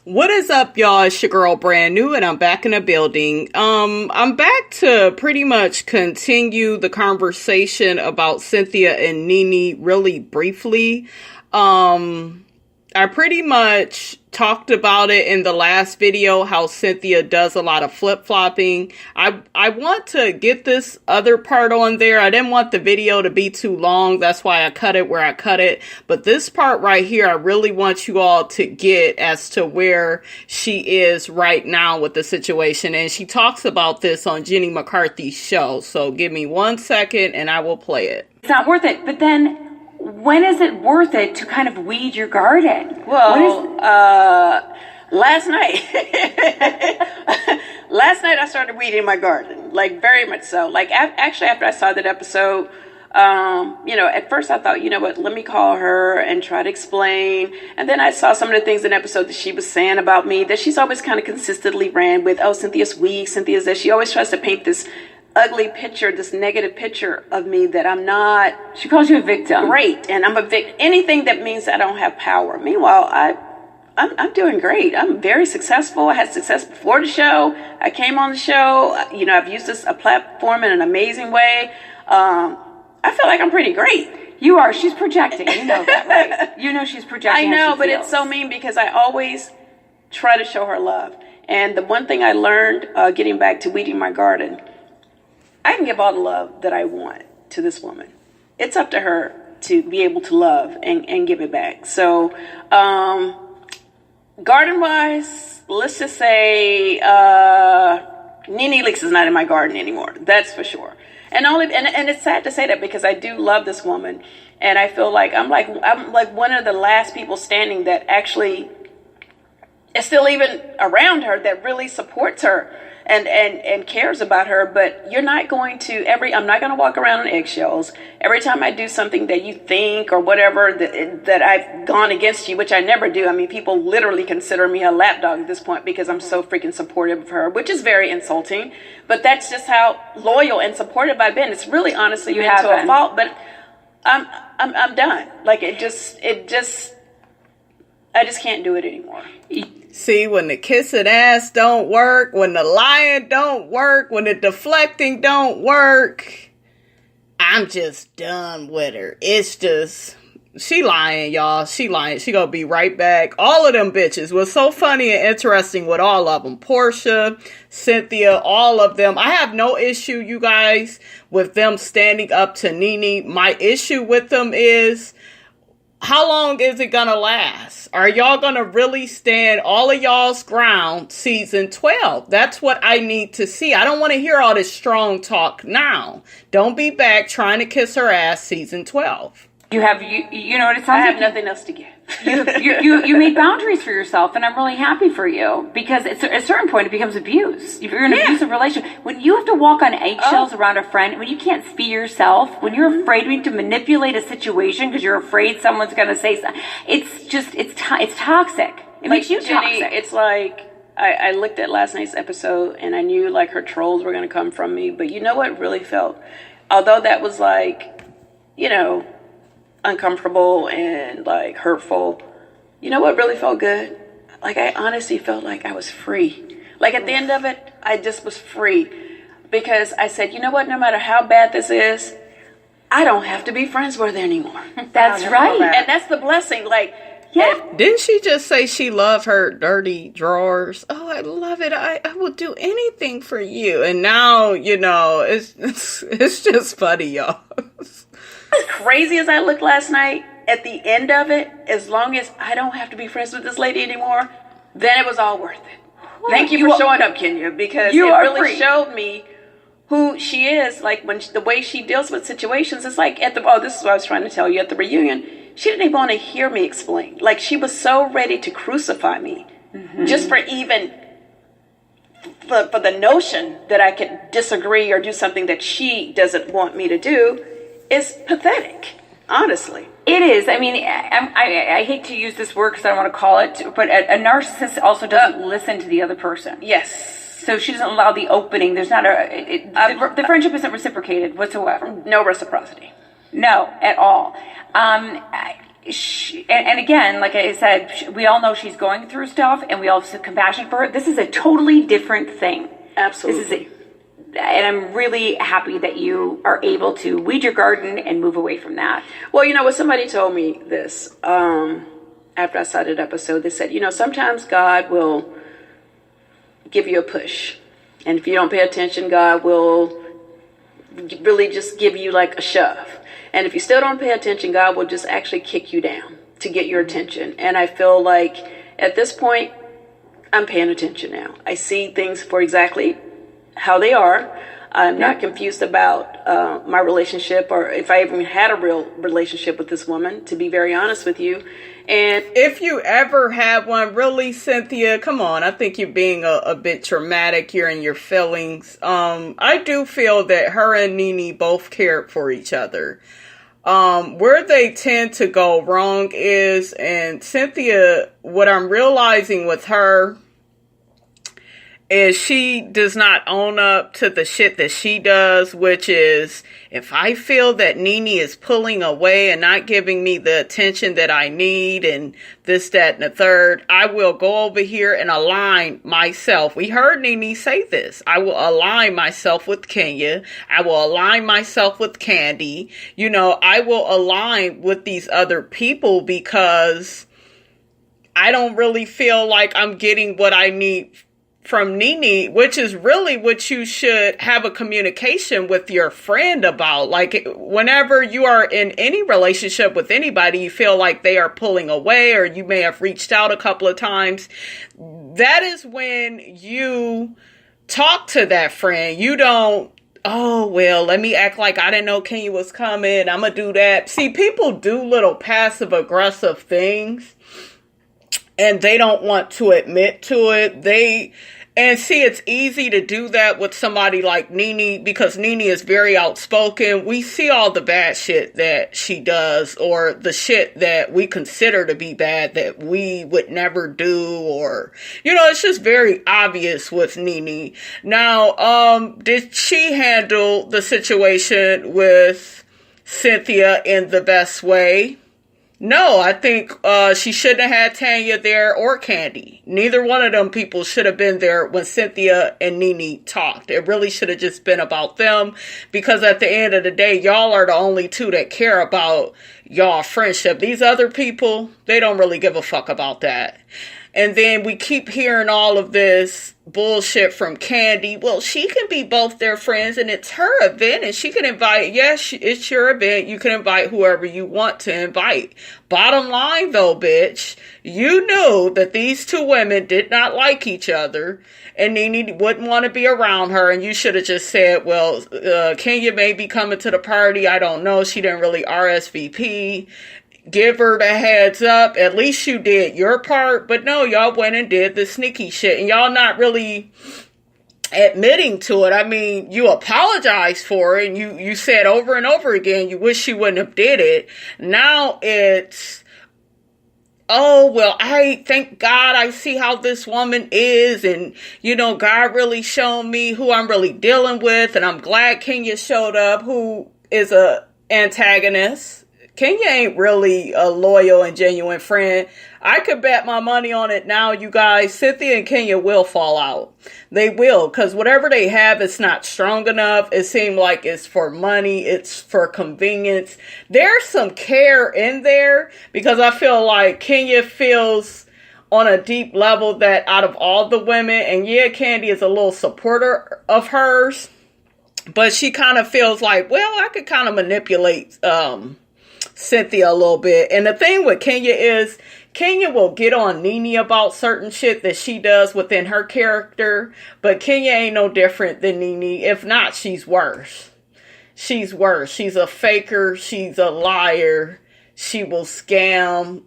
What is up, y'all? It's your girl Brand New, and I'm back in the building. I'm back to pretty much continue the conversation about Cynthia and NeNe really briefly. I pretty much talked about it in the last video, how Cynthia does a lot of flip-flopping. I want to get this other part on there. I didn't want the video to be too long. That's why I cut it where I cut it. But this part right here, I really want you all to get as to where she is right now with the situation. And she talks about this on Jenny McCarthy's show. So give me 1 second and I will play it. It's not worth it. But then when is it worth it to kind of weed your garden? Well, last night. Last night I started weeding my garden, like very much so. Like actually after I saw that episode, at first I thought, you know what, let me call her and try to explain. And then I saw some of the things in the episode that she was saying about me that she's always kind of consistently ran with. Oh, Cynthia's weak, Cynthia's this. She always tries to paint this ugly picture, this negative picture of me that I'm not. She calls you a victim. Great, and I'm a victim. Anything that means I don't have power. Meanwhile, I'm doing great. I'm very successful. I had success before the show. I came on the show. I've used a platform in an amazing way. I feel like I'm pretty great. You are. She's projecting. You know that, right? You know she's projecting. I know, but it's so mean because I always try to show her love. And the one thing I learned, getting back to weeding my garden, I can give all the love that I want to this woman. It's up to her to be able to love and give it back. So, garden-wise, let's just say NeNe Leakes is not in my garden anymore. That's for sure. And it's sad to say that because I do love this woman, and I feel like I'm like one of the last people standing that actually is still even around her that really supports her. And cares about her, but you're not going to I'm not going to walk around on eggshells. Every time I do something that you think or whatever that I've gone against you, which I never do. I mean, people literally consider me a lapdog at this point because I'm so freaking supportive of her, which is very insulting. But that's just how loyal and supportive I've been. It's really honestly been to a fault, but I'm done. Like I just can't do it anymore. See, when the kissing ass don't work, when the lying don't work, when the deflecting don't work, I'm just done with her. It's just, she lying, y'all. She lying. She gonna be right back. All of them bitches was so funny and interesting with all of them. Portia, Cynthia, all of them. I have no issue, you guys, with them standing up to NeNe. My issue with them is, how long is it gonna last? Are y'all gonna really stand all of y'all's ground season 12? That's what I need to see. I don't want to hear all this strong talk now. Don't be back trying to kiss her ass season 12. You know what it sounds like? I have nothing else to give. You made boundaries for yourself, and I'm really happy for you because at a certain point it becomes abuse. If you're in an abusive relationship, when you have to walk on eggshells around a friend, when you can't be yourself, when you're afraid to manipulate a situation because you're afraid someone's going to say something, it's toxic. It makes you Jenny, toxic. It's like I looked at last night's episode and I knew like her trolls were going to come from me, but you know what really felt? Although that was like, uncomfortable and like hurtful, you know what really felt good? Like I honestly felt like I was free. Like at the end of it, I just was free because I said, you know what, no matter how bad this is, I don't have to be friends with her anymore. That's right. And that's the blessing. Like, Didn't she just say she loved her dirty drawers? Oh, I love it. I will do anything for you. And now, it's just funny, y'all. As crazy as I looked last night, at the end of it, as long as I don't have to be friends with this lady anymore, then it was all worth it. Well, Thank you for showing up, Kenya, because it really showed me who she is. Like the way she deals with situations, it's like this is what I was trying to tell you at the reunion. She didn't even want to hear me explain. Like she was so ready to crucify me, just for even for the notion that I could disagree or do something that she doesn't want me to do. Is pathetic, honestly. It is. I mean, I hate to use this word because I don't want to call it, but a narcissist also doesn't listen to the other person. Yes. So she doesn't allow the opening. There's not the friendship isn't reciprocated whatsoever. No reciprocity. No, at all. and again, like I said, we all know she's going through stuff, and we all have compassion for her. This is a totally different thing. Absolutely. And I'm really happy that you are able to weed your garden and move away from that. Well, what somebody told me this after I saw that episode, they said, sometimes God will give you a push. And if you don't pay attention, God will really just give you like a shove. And if you still don't pay attention, God will just actually kick you down to get your attention. And I feel like at this point, I'm paying attention now. I see things for exactly how they are. I'm not confused about my relationship, or if I even had a real relationship with this woman, to be very honest with you. And if you ever had one, really, Cynthia, come on. I think you're being a bit traumatic. You're in your feelings. I do feel that her and NeNe both cared for each other. Where they tend to go wrong is, and Cynthia, what I'm realizing with her is she does not own up to the shit that she does, which is, if I feel that NeNe is pulling away and not giving me the attention that I need and this, that, and the third, I will go over here and align myself. We heard NeNe say this. I will align myself with Kenya. I will align myself with Candy. I will align with these other people because I don't really feel like I'm getting what I need from NeNe, which is really what you should have a communication with your friend about. Like, whenever you are in any relationship with anybody, you feel like they are pulling away, or you may have reached out a couple of times. That is when you talk to that friend. You don't, oh, well, let me act like I didn't know Kenya was coming. I'm going to do that. See, people do little passive aggressive things, and they don't want to admit to it. And see, it's easy to do that with somebody like NeNe because NeNe is very outspoken. We see all the bad shit that she does, or the shit that we consider to be bad that we would never do, or, it's just very obvious with NeNe. Now, did she handle the situation with Cynthia in the best way? No, I think she shouldn't have had Tanya there or Candy. Neither one of them people should have been there when Cynthia and NeNe talked. It really should have just been about them, because at the end of the day, y'all are the only two that care about y'all friendship. These other people, they don't really give a fuck about that. And then we keep hearing all of this bullshit from Candy. Well, she can be both their friends, and it's her event, and she can invite, yes, it's your event. You can invite whoever you want to invite. Bottom line, though, bitch, you knew that these two women did not like each other, and NeNe wouldn't want to be around her, and you should have just said, well, Kenya may be coming to the party. I don't know. She didn't really RSVP. Give her the heads up. At least you did your part. But no, y'all went and did the sneaky shit. And y'all not really admitting to it. I mean, you apologized for it. And you said over and over again, you wish you wouldn't have did it. Now it's, oh, well, I thank God I see how this woman is. And, God really showed me who I'm really dealing with. And I'm glad Kenya showed up, who is a antagonist. Kenya ain't really a loyal and genuine friend. I could bet my money on it now, you guys. Cynthia and Kenya will fall out. They will, because whatever they have, it's not strong enough. It seems like it's for money. It's for convenience. There's some care in there, because I feel like Kenya feels on a deep level that out of all the women, and yeah, Candy is a little supporter of hers, but she kind of feels like, well, I could kind of manipulate, Cynthia a little bit. And the thing with Kenya is, Kenya will get on NeNe about certain shit that she does within her character, but Kenya ain't no different than NeNe. If not, she's worse. She's worse. She's a faker. She's a liar. She will scam.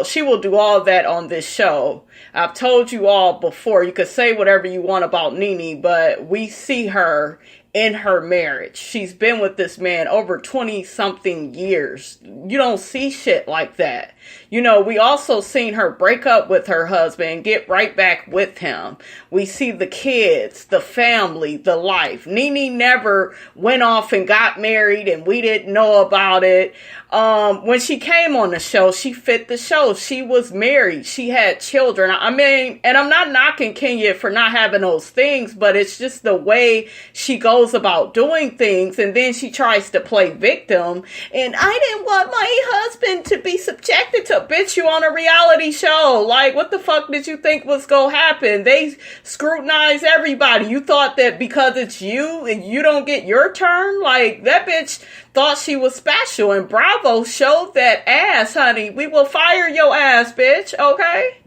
She will do all that on this show. I've told you all before, you could say whatever you want about NeNe, but we see her in her marriage. She's been with this man over 20 something years. You don't see shit like that. You know, we also seen her break up with her husband and get right back with him. We see the kids, the family, the life. NeNe never went off and got married and we didn't know about it. When she came on the show, she fit the show. She was married. She had children. I mean, and I'm not knocking Kenya for not having those things, but it's just the way she goes about doing things. And then she tries to play victim. And I didn't want my husband to be subjected to, bitch, you on a reality show. Like, what the fuck did you think was gonna happen? They scrutinize everybody. You thought that because it's you and you don't get your turn? Like, that bitch thought she was special, and Bravo showed that ass, honey. We will fire your ass, bitch, okay?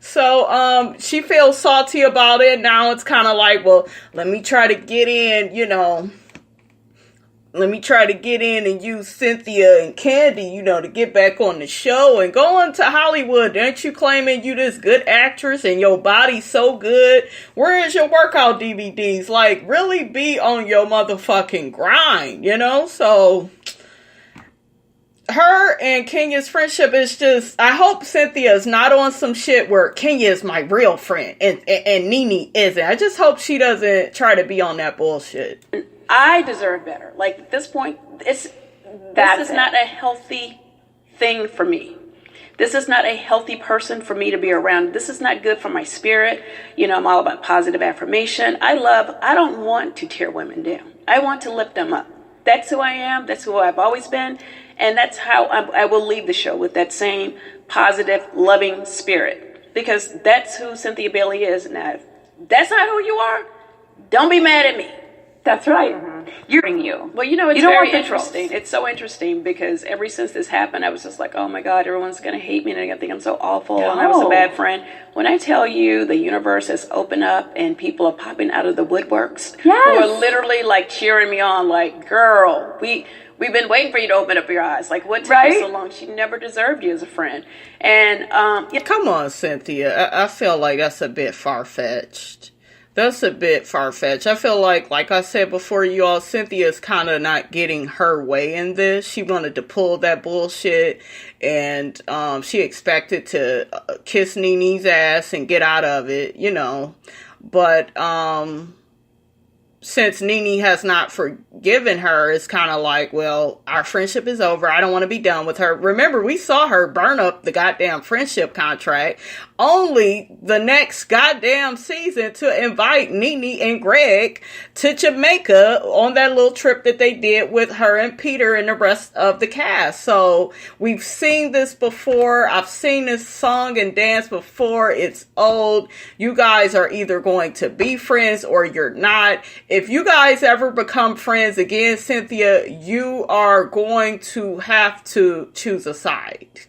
So, she feels salty about it. Now it's kind of like, well, let me try to get in, you know, let me try to get in and use Cynthia and Candy, you know, to get back on the show and go on to Hollywood. Aren't you claiming you this good actress and your body's so good? Where is your workout DVDs? Like, really be on your motherfucking grind, you know? So, her and Kenya's friendship is just, I hope Cynthia's not on some shit where Kenya is my real friend and NeNe isn't. I just hope she doesn't try to be on that bullshit. I deserve better. Like, at this point, this is not a healthy thing for me. This is not a healthy person for me to be around. This is not good for my spirit. You know, I'm all about positive affirmation. I don't want to tear women down. I want to lift them up. That's who I am. That's who I've always been. And that's how I will leave the show, with that same positive, loving spirit. Because that's who Cynthia Bailey is. Now, if that's not who you are, don't be mad at me. That's right. Mm-hmm. You. Well, you know, it's very interesting. It's so interesting because ever since this happened, I was just like, oh my God, everyone's going to hate me and they're going to think I'm so awful and I was a bad friend. When I tell you the universe has opened up and people are popping out of the woodworks, who are literally like cheering me on, like, girl, we've been waiting for you to open up your eyes. Like, what took you so long? She never deserved you as a friend. And come on, Cynthia. I feel like that's a bit far-fetched. That's a bit far-fetched. I feel like I said before, you all, Cynthia's kind of not getting her way in this. She wanted to pull that bullshit, and she expected to kiss NeNe's ass and get out of it, you know. But since NeNe has not forgiven her, it's kind of like, well, our friendship is over. I don't want to be done with her. Remember, we saw her burn up the goddamn friendship contract, only the next goddamn season to invite NeNe and Greg to Jamaica on that little trip that they did with her and Peter and the rest of the cast. So we've seen this before. I've seen this song and dance before. It's old. You guys are either going to be friends or you're not. If you guys ever become friends again, Cynthia, you are going to have to choose a side.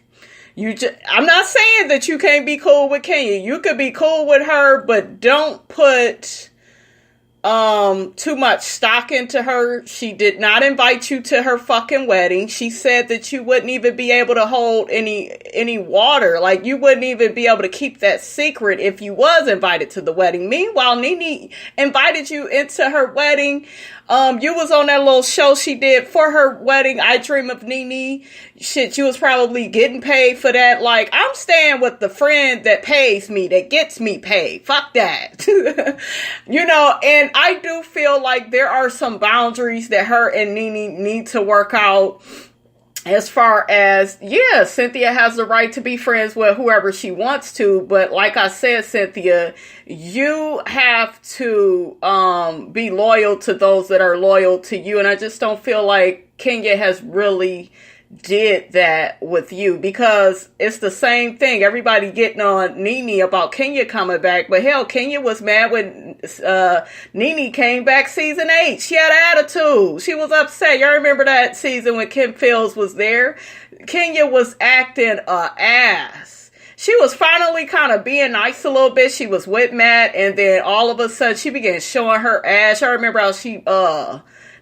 I'm not saying that you can't be cool with Kenya. You could be cool with her, but don't put too much stock into her. She did not invite you to her fucking wedding. She said that you wouldn't even be able to hold any water. Like, you wouldn't even be able to keep that secret if you was invited to the wedding. Meanwhile, NeNe invited you into her wedding. You was on that little show she did for her wedding, I Dream of NeNe. Shit, you was probably getting paid for that. Like, I'm staying with the friend that pays me, that gets me paid. Fuck that. You know, and I do feel like there are some boundaries that her and NeNe need to work out. As far as, yeah, Cynthia has the right to be friends with whoever she wants to. But like I said, Cynthia, you have to be loyal to those that are loyal to you. And I just don't feel like Kenya has really did that with you, because it's the same thing. Everybody getting on NeNe about Kenya coming back, but hell, Kenya was mad when NeNe came back season 8. She had attitude. She was upset. Y'all remember that season when Kim Fields was there? Kenya was acting a ass. She was finally kind of being nice a little bit. She was with Matt, and then all of a sudden she began showing her ass. I remember how she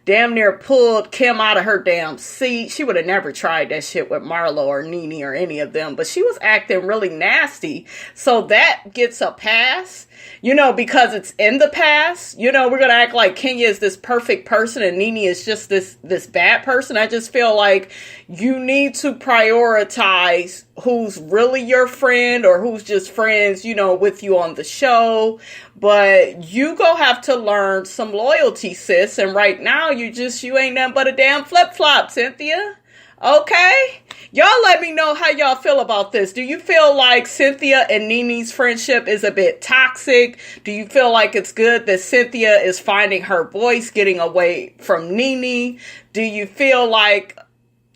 damn near pulled Kim out of her damn seat. She would have never tried that shit with Marlo or NeNe or any of them, but she was acting really nasty. So that gets a pass, you know, because it's in the past. You know, we're going to act like Kenya is this perfect person and NeNe is just this bad person. I just feel like you need to prioritize who's really your friend or who's just friends, you know, with you on the show. But you go have to learn some loyalty, sis. And right now, you ain't nothing but a damn flip-flop, Cynthia. Okay? Y'all let me know how y'all feel about this. Do you feel like Cynthia and NeNe's friendship is a bit toxic? Do you feel like it's good that Cynthia is finding her voice, getting away from NeNe? Do you feel like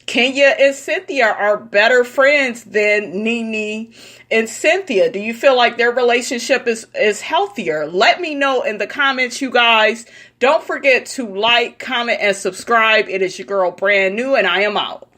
Kenya and Cynthia are better friends than NeNe and Cynthia? Do you feel like their relationship is healthier? Let me know in the comments, you guys. Don't forget to like, comment, and subscribe. It is your girl, Brand New, and I am out.